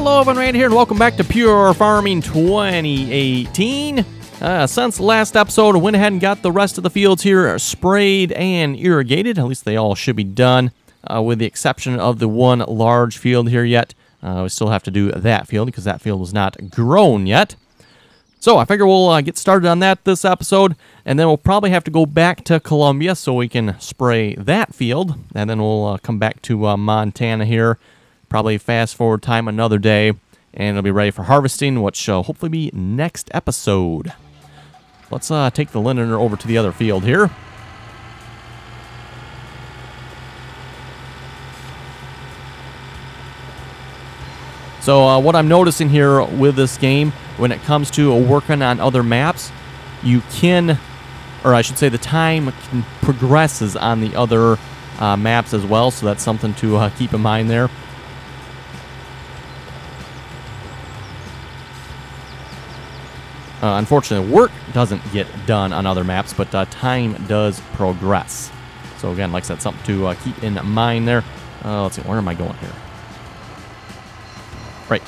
Hello, everyone, Randy here, and welcome back to Pure Farming 2018. Since last episode, I went ahead and got the rest of the fields here sprayed and irrigated. At least they all should be done, with the exception of the one large field here yet. We still have to do that field because that field was not grown yet. So I figure we'll get started on that this episode, and then we'll probably have to go back to Colombia so we can spray that field, and then we'll come back to Montana here. Probably fast forward time another day, and it'll be ready for harvesting, which will hopefully be next episode. Let's take the linen over to the other field here. So what I'm noticing here with this game, when it comes to working on other maps, you can, or I should say the time progresses on the other maps as well, so that's something to keep in mind there. Unfortunately, work doesn't get done on other maps, but time does progress. So again, like I said, something to keep in mind there. Let's see, where am I going here? Right.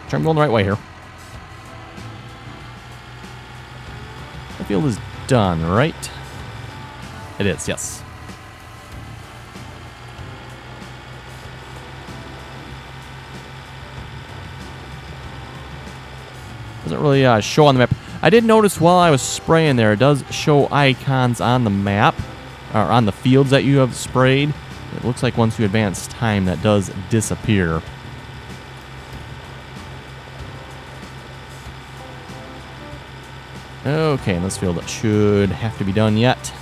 Try I'm going the right way here. The field is done, right? It is, yes. Doesn't really show on the map. I did notice while I was spraying there, it does show icons on the map, or on the fields that you have sprayed. It looks like once you advance time, that does disappear. Okay, and this field should have to be done yet.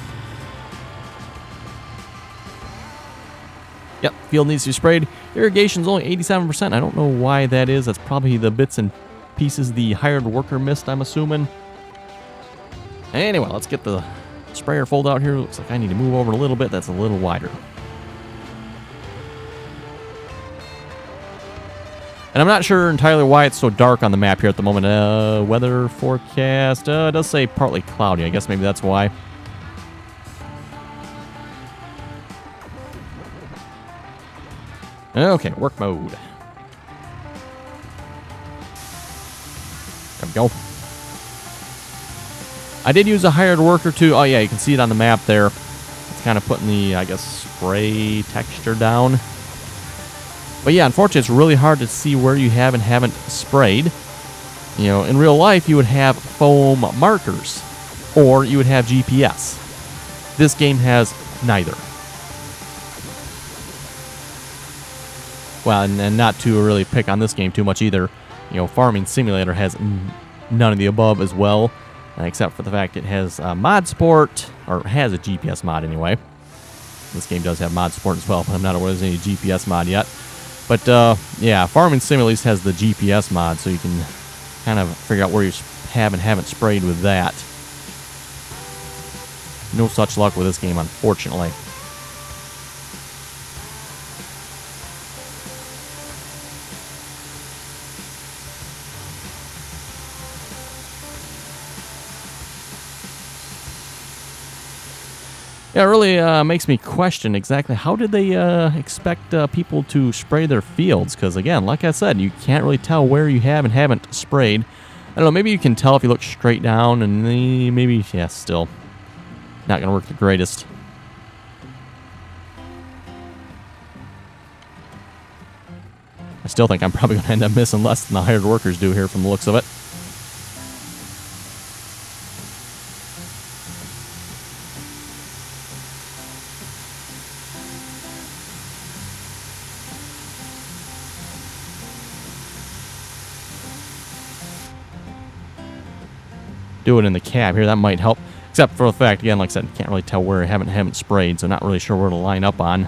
Yep, field needs to be sprayed. Irrigation's only 87%. I don't know why that is. That's probably the bits and pieces the hired worker missed, I'm assuming. Anyway, let's get the sprayer fold out here. Looks like I need to move over a little bit. That's a little wider. And I'm not sure entirely why it's so dark on the map here at the moment. Weather forecast, it does say partly cloudy. I guess maybe that's why. Okay, work mode. There we go. I did use a hired worker too. Oh yeah, you can see it on the map there. It's kind of putting the, I guess, spray texture down. But yeah, unfortunately, it's really hard to see where you have and haven't sprayed. You know, in real life, you would have foam markers, or you would have GPS. This game has neither. Well, and not to really pick on this game too much either. You know, Farming Simulator has none of the above as well, except for the fact it has mod support, or has a GPS mod anyway. This game does have mod support as well, but I'm not aware there's any GPS mod yet. But, yeah, Farming Simulator has the GPS mod, so you can kind of figure out where you have and haven't sprayed with that. No such luck with this game, unfortunately. Yeah, it really makes me question exactly how did they expect people to spray their fields? Because, again, like I said, you can't really tell where you have and haven't sprayed. I don't know, maybe you can tell if you look straight down, and maybe, yeah, still not going to work the greatest. I still think I'm probably going to end up missing less than the hired workers do here from the looks of it. Do it in the cab here, that might help. Except for the fact, again, like I said, you can't really tell where I haven't sprayed, so not really sure where to line up on.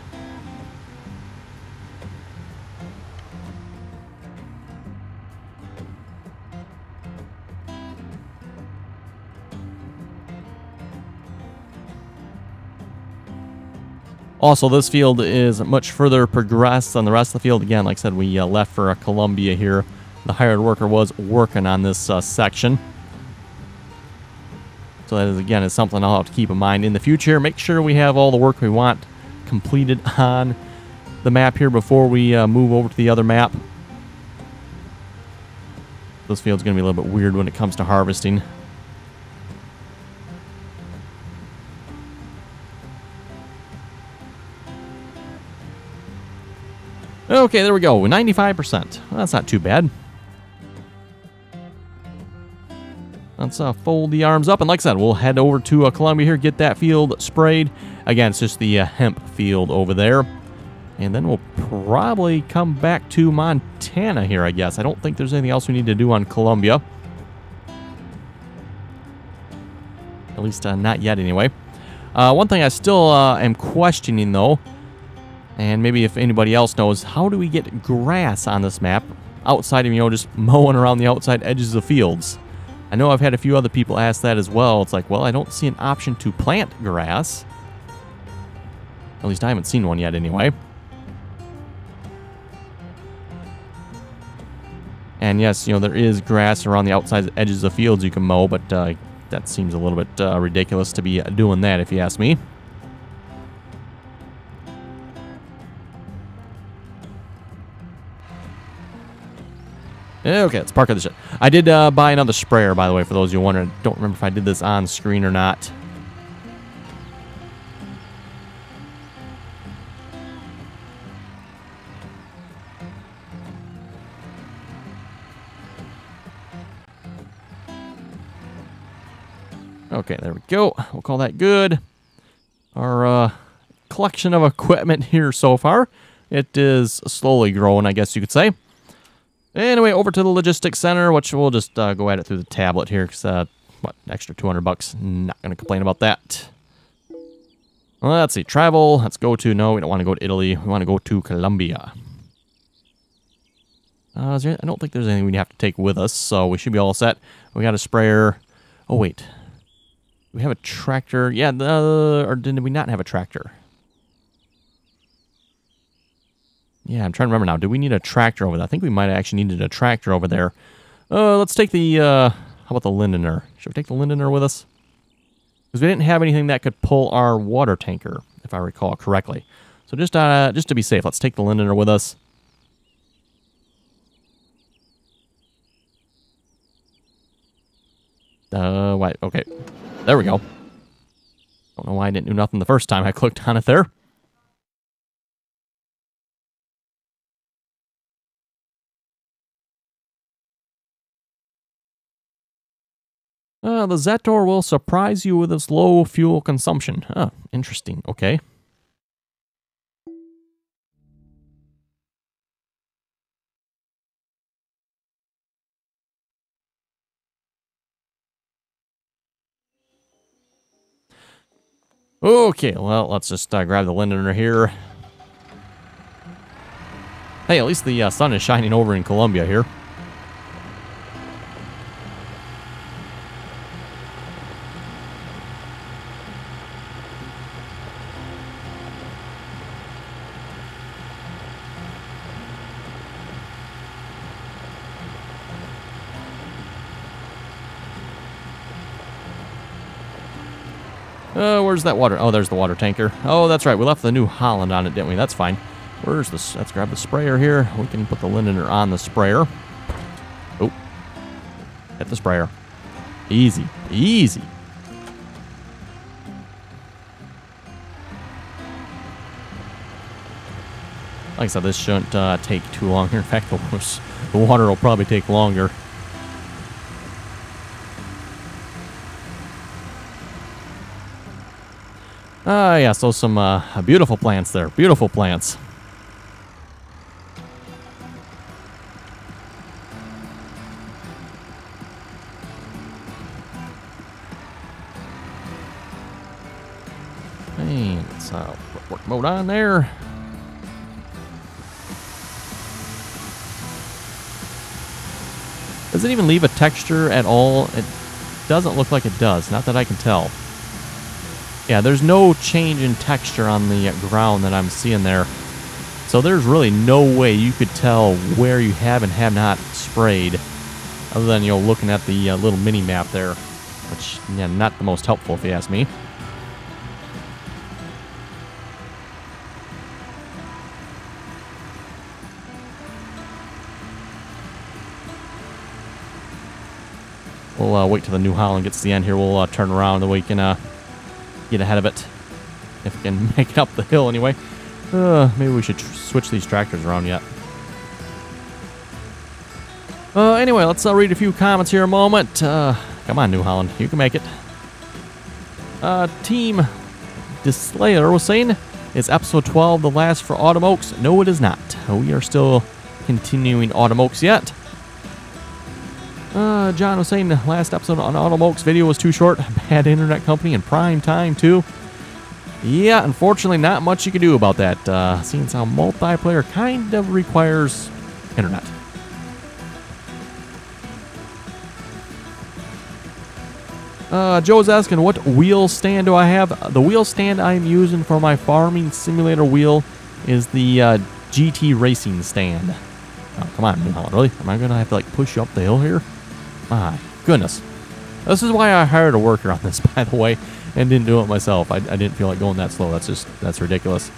Also, this field is much further progressed than the rest of the field. Again, like I said, we left for Colombia here. The hired worker was working on this section. So that is, again, is something I'll have to keep in mind in the future. Make sure we have all the work we want completed on the map here before we move over to the other map. This field's going to be a little bit weird when it comes to harvesting. Okay, there we go. 95%. Well, that's not too bad. Let's fold the arms up. And like I said, we'll head over to Colombia here, get that field sprayed. Again, it's just the hemp field over there. And then we'll probably come back to Montana here, I guess. I don't think there's anything else we need to do on Colombia. At least not yet, anyway. One thing I still am questioning, though, and maybe if anybody else knows, how do we get grass on this map outside of, just mowing around the outside edges of fields? I know I've had a few other people ask that as well. It's like, well, I don't see an option to plant grass. At least I haven't seen one yet, anyway. And yes, there is grass around the outside edges of fields you can mow, but that seems a little bit ridiculous to be doing that, if you ask me. Okay, let's park this shit. I did buy another sprayer, by the way, for those of you wondering. I don't remember if I did this on screen or not. Okay, there we go. We'll call that good. Our collection of equipment here so far. It is slowly growing, I guess you could say. Anyway, over to the logistics center, which we'll just go at it through the tablet here, because, what, extra $200? Not going to complain about that. Well, let's see, travel, let's go to, no, we don't want to go to Italy, we want to go to Colombia. I don't think there's anything we have to take with us, so we should be all set. We got a sprayer. Oh, wait. Do we have a tractor? Yeah, or did we not have a tractor? Yeah, I'm trying to remember now. Do we need a tractor over there? I think we might have actually needed a tractor over there. Let's take the, how about the Lindener? Should we take the Lindener with us? Because we didn't have anything that could pull our water tanker, if I recall correctly. So just to be safe, let's take the Lindener with us. Wait, okay. There we go. Don't know why I didn't do nothing the first time I clicked on it there. The Zetor will surprise you with its low fuel consumption. Oh, interesting. Okay. Okay, well, let's just grab the Lindener here. Hey, at least the sun is shining over in Colombia here. Where's that water? Oh, there's the water tanker. Oh, that's right. We left the New Holland on it, didn't we? That's fine. Where's this? Let's grab the sprayer here. We can put the Lindener on the sprayer. Oh. Hit the sprayer. Easy. Easy. Like I said, this shouldn't take too long here. In fact, the water will probably take longer. Yeah, so some beautiful plants there. Beautiful plants. And let's put work mode on there. Does it even leave a texture at all? It doesn't look like it does. Not that I can tell. Yeah, there's no change in texture on the ground that I'm seeing there. So there's really no way you could tell where you have and have not sprayed, other than, looking at the little mini map there, which, yeah, not the most helpful if you ask me. We'll wait till the New Holland gets to the end here. We'll turn around and we can get ahead of it. If we can make it up the hill anyway. Maybe we should switch these tractors around yet. Anyway, let's read a few comments here a moment. Come on, New Holland. You can make it. Team Dislayer was saying, is episode 12 the last for Autumn Oaks? No, it is not. We are still continuing Autumn Oaks yet. John was saying the last episode on Autumn Oaks video was too short. Bad internet company and prime time, too. Yeah, unfortunately, not much you can do about that. Seeing as how multiplayer kind of requires internet. Joe's asking, what wheel stand do I have? The wheel stand I'm using for my farming simulator wheel is the GT Racing stand. Oh, come on, New Holland, really? Am I going to have to, like, push you up the hill here? My goodness. This is why I hired a worker on this, by the way, and didn't do it myself. I didn't feel like going that slow. That's ridiculous.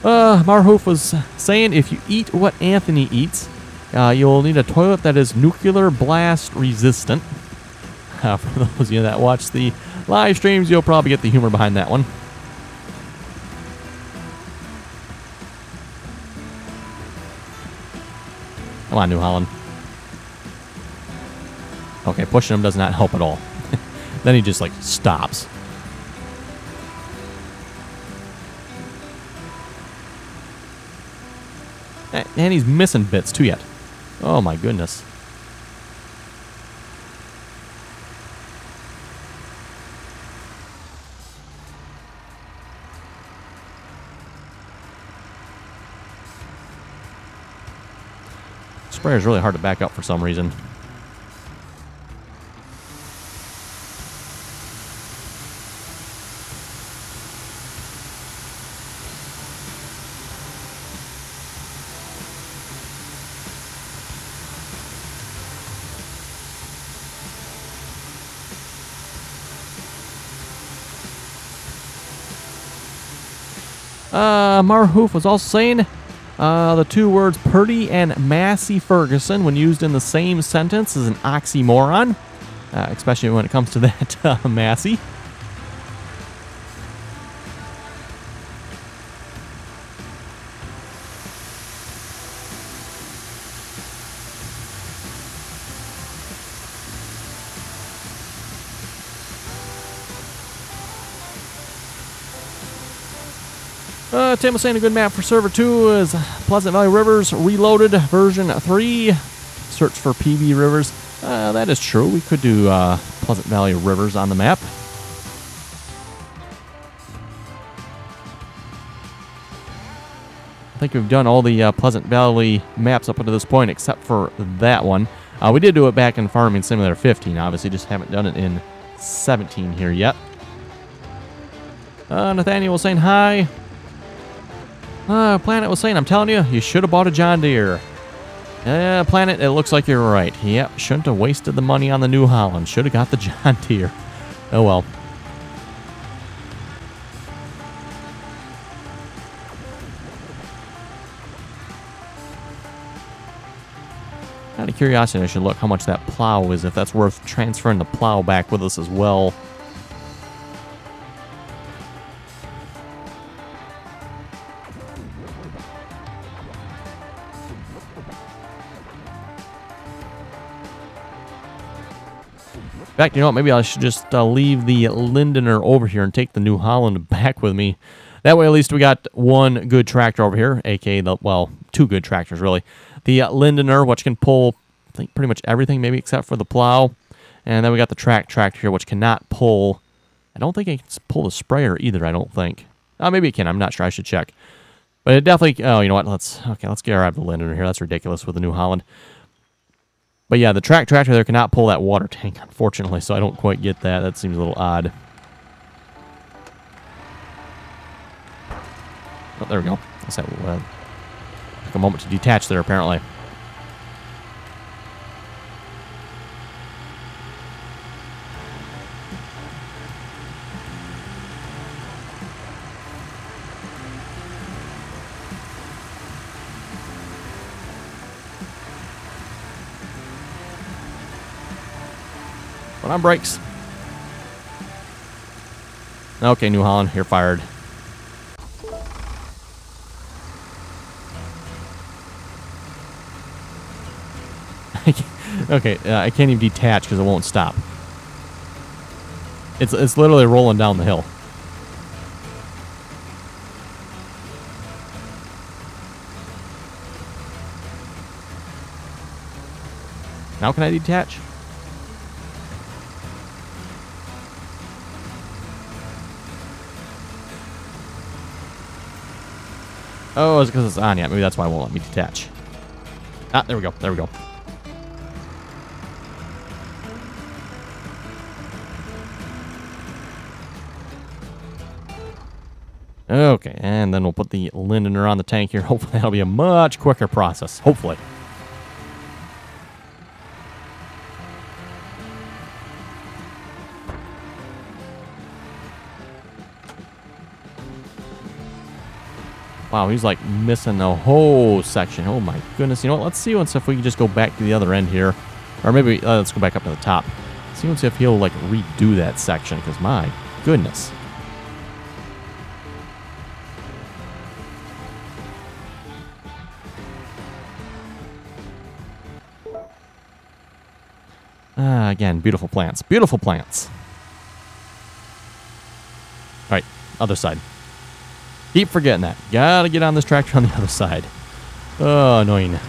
Marhoof was saying, if you eat what Anthony eats, you'll need a toilet that is nuclear blast resistant. For those of you that watch the live streams, you'll probably get the humor behind that one. Come on, New Holland. Okay, pushing him does not help at all. Then he just, like, stops. And he's missing bits, too, yet. Oh, my goodness. Sprayer is really hard to back up for some reason. Marhoof was also saying the two words Purdy and Massey Ferguson, when used in the same sentence, is an oxymoron, especially when it comes to that Massey. Tim was saying a good map for Server 2 is Pleasant Valley Rivers Reloaded version 3. Search for PV Rivers. That is true. We could do Pleasant Valley Rivers on the map. I think we've done all the Pleasant Valley maps up until this point except for that one. We did do it back in Farming Simulator 15. Obviously, just haven't done it in 17 here yet. Nathaniel was saying hi. Planet was saying, I'm telling you, you should have bought a John Deere. Planet, it looks like you're right. Yep, shouldn't have wasted the money on the New Holland. Should have got the John Deere. Oh well. Out of curiosity, I should look how much that plow is, if that's worth transferring the plow back with us as well. In fact, you know what? Maybe I should just leave the Lindener over here and take the New Holland back with me. That way, at least we got one good tractor over here, aka well, two good tractors really. The Lindener, which can pull, I think, pretty much everything, maybe except for the plow. And then we got the tractor here, which cannot pull. I don't think it can pull the sprayer either. I don't think. Maybe it can. I'm not sure. I should check. But it definitely. Oh, you know what? Let's get rid of the Lindener here. That's ridiculous with the New Holland. But yeah, the tractor there cannot pull that water tank, unfortunately, so I don't quite get that. That seems a little odd. Oh, there we go. Let's have took a moment to detach there, apparently. Put on brakes. Okay, New Holland, you're fired. Okay, I can't even detach because it won't stop. It's literally rolling down the hill. Now can I detach? Oh, it's because it's on yet. Maybe that's why it won't let me detach. Ah, there we go. There we go. Okay, and then we'll put the Lindener on the tank here. Hopefully that'll be a much quicker process. Hopefully. Wow, he's like missing the whole section. Oh my goodness. You know what? Let's see if we can just go back to the other end here. Or maybe let's go back up to the top. See if he'll like redo that section, because my goodness. Again, beautiful plants. Beautiful plants. All right, other side. Keep forgetting that. Gotta get on this tractor on the other side. Oh, annoying.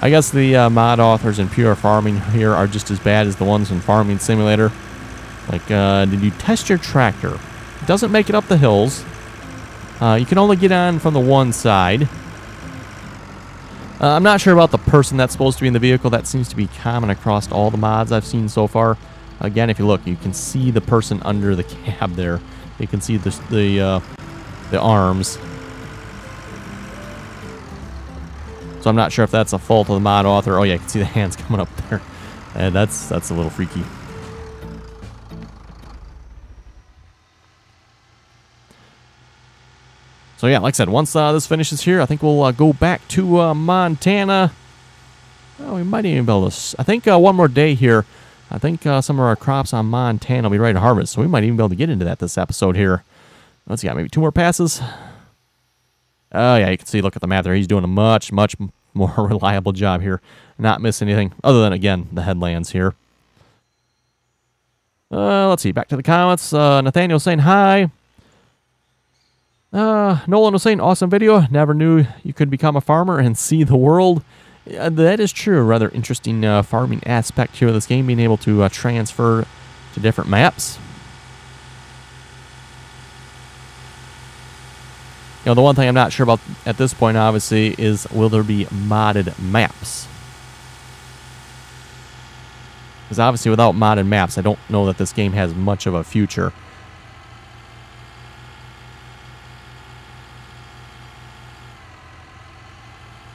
I guess the mod authors in Pure Farming here are just as bad as the ones in Farming Simulator. Like, did you test your tractor? It doesn't make it up the hills. You can only get on from the one side. I'm not sure about the person that's supposed to be in the vehicle. That seems to be common across all the mods I've seen so far. Again, if you look, you can see the person under the cab there. You can see the arms. So I'm not sure if that's a fault of the mod author. Oh yeah, you can see the hands coming up there. That's a little freaky. So yeah, like I said, once this finishes here, I think we'll go back to Montana. Oh, we might even be able to... I think one more day here. I think some of our crops on Montana will be ready to harvest, so we might even be able to get into that this episode here. Let's see, maybe 2 more passes. Oh yeah, you can see, look at the map there. He's doing a much more reliable job here. Not missing anything, other than, again, the headlands here. Let's see, back to the comments. Nathaniel saying hi. Nolan was saying, awesome video. Never knew you could become a farmer and see the world. That is true. A rather interesting farming aspect here of this game, being able to transfer to different maps. You know, the one thing I'm not sure about at this point, obviously, is will there be modded maps? Because obviously without modded maps, I don't know that this game has much of a future.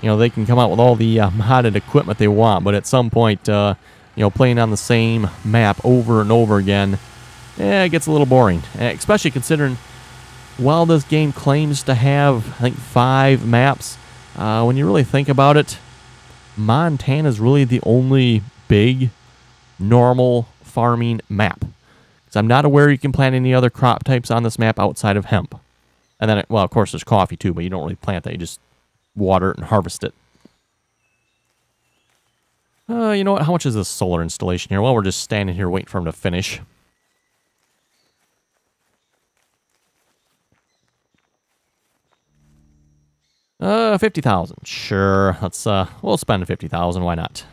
You know, they can come out with all the modded equipment they want, but at some point, you know, playing on the same map over and over again, it gets a little boring. Especially considering, while this game claims to have, I think, 5 maps, when you really think about it, Montana is really the only big, normal farming map. Because I'm not aware you can plant any other crop types on this map outside of hemp. And then, well, of course, there's coffee too, but you don't really plant that. You just water it and harvest it. You know what? How much is this solar installation here? Well, we're just standing here waiting for him to finish. $50,000. Sure. Let's we'll spend $50,000. Why not?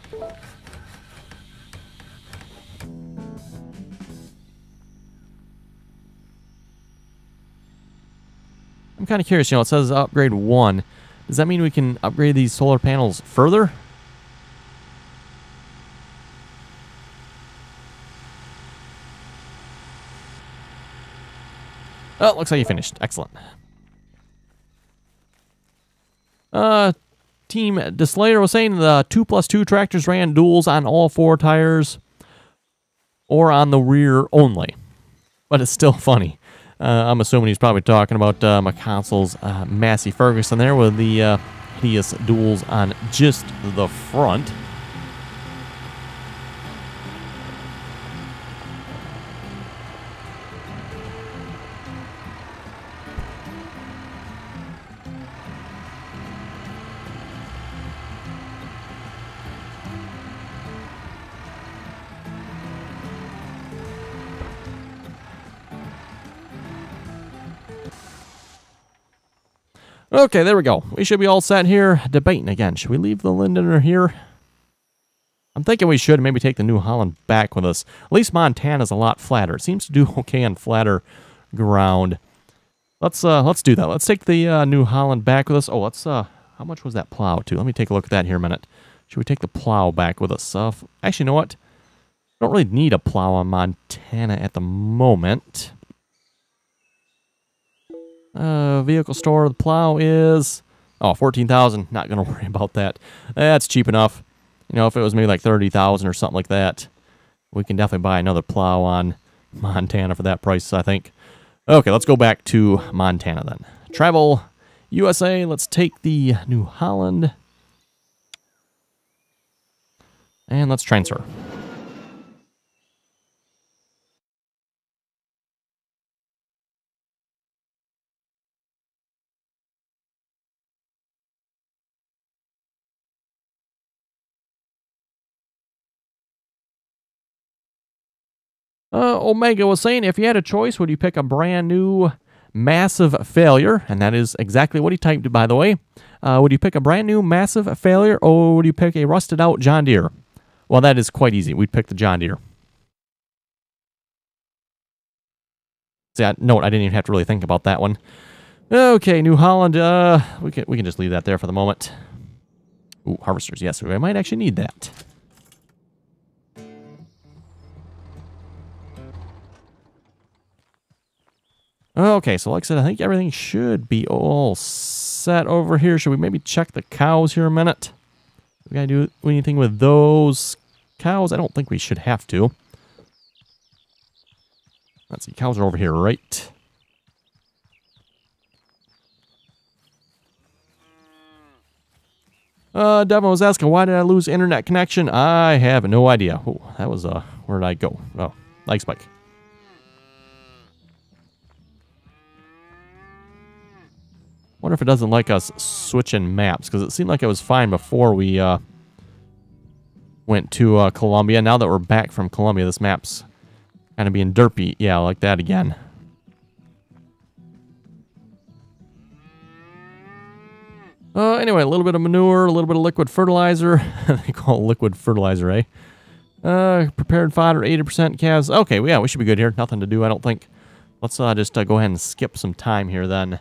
I'm kind of curious. You know, it says upgrade 1. Does that mean we can upgrade these solar panels further? Oh, looks like you finished. Excellent. Team Deslayer was saying the 2+2 tractors ran duals on all 4 tires or on the rear only. But it's still funny. I'm assuming he's probably talking about my console's Massey Ferguson there with the hideous duals on just the front. Okay, there we go. We should be all set here. Debating again. Should we leave the Lindoner here? I'm thinking we should maybe take the New Holland back with us. At least Montana's a lot flatter. It seems to do okay on flatter ground. Let's do that. Let's take the New Holland back with us. Oh, let's how much was that plow to? Let me take a look at that here a minute. Should we take the plow back with us? Actually, you know what? Don't really need a plow on Montana at the moment. Vehicle store, the plow is 14,000. Not gonna worry about that. That's cheap enough. You know, if it was maybe like 30,000 or something like that, we can definitely buy another plow on Montana for that price, I think. Okay, let's go back to Montana then. Travel USA. Let's take the New Holland. And let's transfer. Omega was saying, if you had a choice, would you pick a brand new massive failure? And that is exactly what he typed, by the way. Would you pick a brand new massive failure, or would you pick a rusted out John Deere? Well, that is quite easy. We'd pick the John Deere. See, note, I didn't even have to really think about that one. Okay, New Holland, we can just leave that there for the moment. Ooh, harvesters, yes, we might actually need that. Okay, so like I said, I think everything should be all set over here. Should we maybe check the cows here a minute? We gotta do anything with those cows? I don't think we should have to. Let's see, cows are over here, right? Devin was asking, why did I lose internet connection? I have no idea. Oh, that was, where did I go? Oh, leg spike. Wonder if it doesn't like us switching maps, because it seemed like it was fine before we went to Colombia. Now that we're back from Colombia, this map's kind of being derpy. Yeah, like that again. Anyway, a little bit of manure, a little bit of liquid fertilizer. They call it liquid fertilizer, eh? Prepared fodder, 80% calves. Okay, well, yeah, we should be good here. Nothing to do, I don't think. Let's just go ahead and skip some time here then.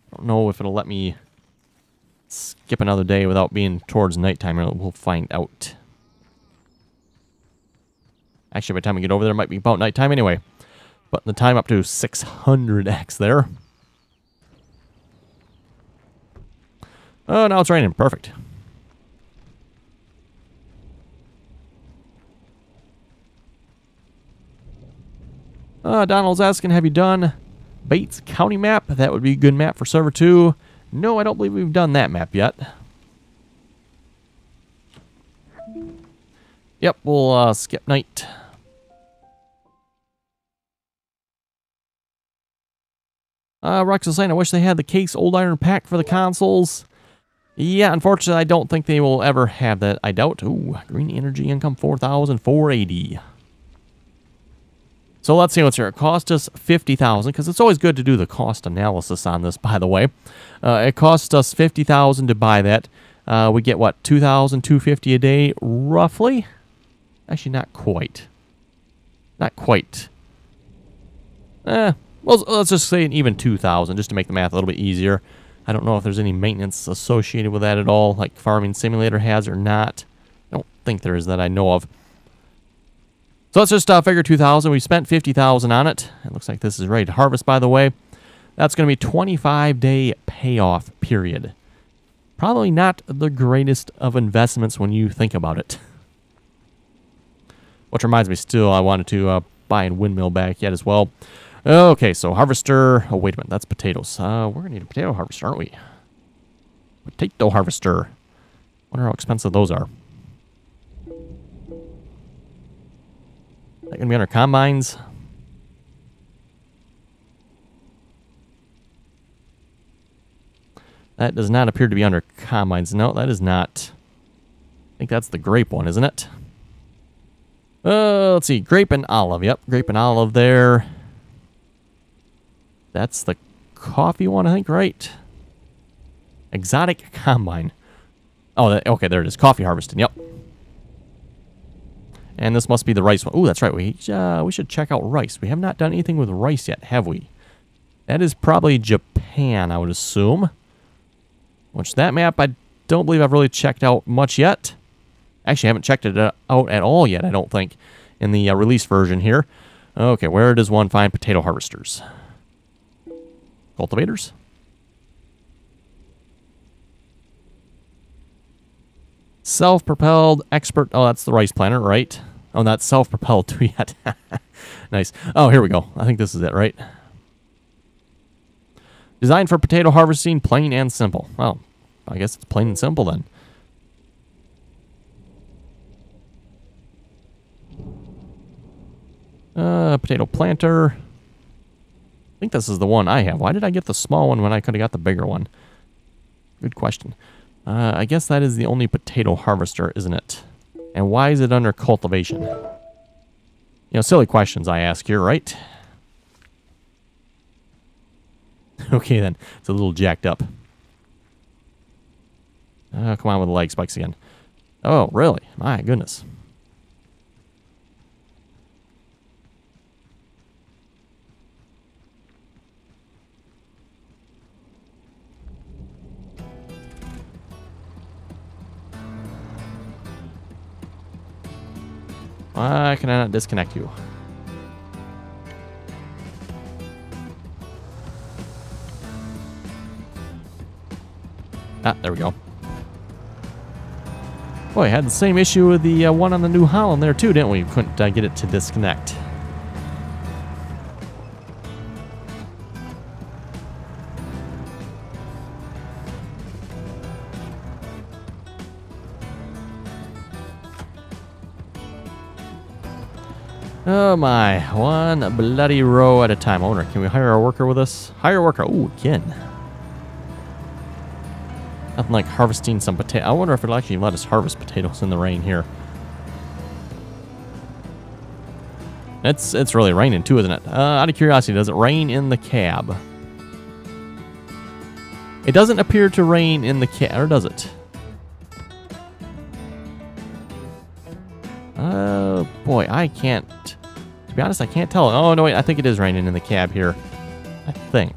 I don't know if it'll let me skip another day without being towards nighttime. We'll find out. Actually, by the time we get over there, it might be about nighttime anyway. But the time up to 600x there. Oh, now it's raining. Perfect. Donald's asking, have you done Bates County map? That would be a good map for server 2. No, I don't believe we've done that map yet. Yep, we'll skip night. Rex is saying, I wish they had the case old iron pack for the consoles. Yeah, unfortunately, I don't think they will ever have that. I doubt. Ooh, green energy income 4,480. So let's see what's here. It cost us 50,000, because it's always good to do the cost analysis on this, by the way. It cost us 50,000 to buy that. We get, what, 2,250 a day, roughly? Actually, not quite. Not quite. Well, let's just say an even 2,000, just to make the math a little bit easier. I don't know if there's any maintenance associated with that at all, like Farming Simulator has or not. I don't think there is that I know of. So let's just figure 2,000. We spent 50,000 on it. It looks like this is ready to harvest, by the way. That's going to be 25-day payoff period. Probably not the greatest of investments when you think about it. Which reminds me, still, I wanted to buy a windmill back yet as well. Okay, so harvester. Oh, wait a minute. That's potatoes. We're going to need a potato harvester, aren't we? Potato harvester. Wonder how expensive those are. Is that going to be under combines? That does not appear to be under combines. No, that is not. I think that's the grape one, isn't it? Let's see. Grape and olive. Yep, grape and olive there. That's the coffee one, I think, right? Exotic combine. Oh, okay, there it is. Coffee harvesting. Yep. And this must be the rice one. Oh, that's right. We should check out rice. We have not done anything with rice yet, have we? That is probably Japan, I would assume. Which that map, I don't believe I've really checked out much yet. Actually, I haven't checked it out at all yet, I don't think, in the release version here. Okay, where does one find potato harvesters? Cultivators? Self-propelled expert. Oh, that's the rice planter, right? Oh, not self-propelled too yet. Nice. Oh, here we go. I think this is it, right? Designed for potato harvesting, plain and simple. Well, I guess it's plain and simple then. Potato planter. I think this is the one I have. Why did I get the small one when I could have got the bigger one? Good question. I guess that is the only potato harvester, isn't it? And why is it under cultivation? You know, silly questions I ask here, right? Okay, then. It's a little jacked up. Come on with the leg spikes again. Oh, really? My goodness. Why can I not disconnect you? Ah, there we go. Boy, I had the same issue with the one on the New Holland there too, didn't we? We couldn't get it to disconnect. Oh my, one bloody row at a time. I wonder, can we hire a worker with us? Hire a worker. Oh, again. Nothing like harvesting some potato. I wonder if it'll actually let us harvest potatoes in the rain here. It's really raining too, isn't it? Out of curiosity, does it rain in the cab? It doesn't appear to rain in the cab, or does it? Oh boy, I can't. To be honest, I can't tell. Oh no, wait, I think it is raining in the cab here. I think.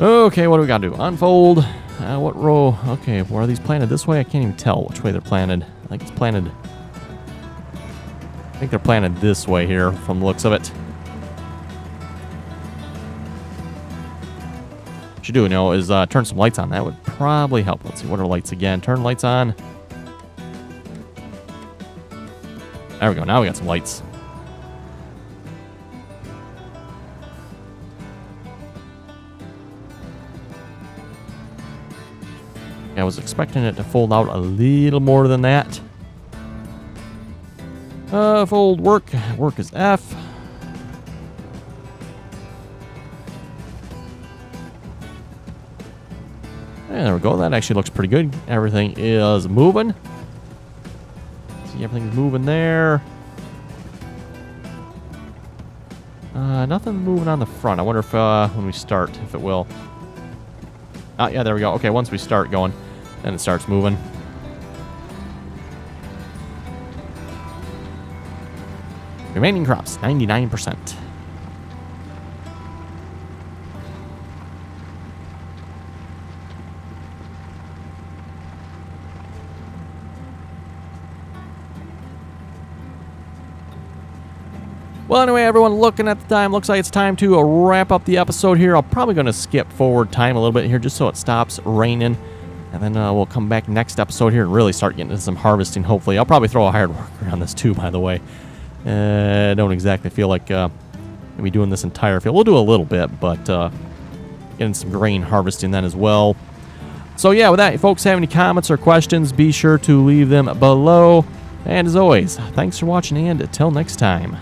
Okay, what do we got to do? Unfold. What row? Okay, where are these planted? This way? I can't even tell which way they're planted. I think it's planted. I think they're planted this way here from the looks of it. What you do, you know, is turn some lights on. That would probably help. Let's see, what are lights again? Turn lights on. There we go. Now we got some lights. I was expecting it to fold out a little more than that. Fold work. Work is F. And there we go. That actually looks pretty good. Everything is moving. See, everything's moving there. Nothing moving on the front. I wonder if when we start, if it will. Ah, yeah, there we go. Okay, once we start going, then it starts moving. Remaining crops, 99%. Well, anyway, everyone, looking at the time, looks like it's time to wrap up the episode here. I'm probably going to skip forward time a little bit here just so it stops raining. And then we'll come back next episode here and really start getting into some harvesting, hopefully. I'll probably throw a hired worker on this too, by the way. I don't exactly feel like maybe doing this entire field. We'll do a little bit, but getting some grain harvesting then as well. So yeah, with that, if folks have any comments or questions, be sure to leave them below. And as always, thanks for watching, and until next time.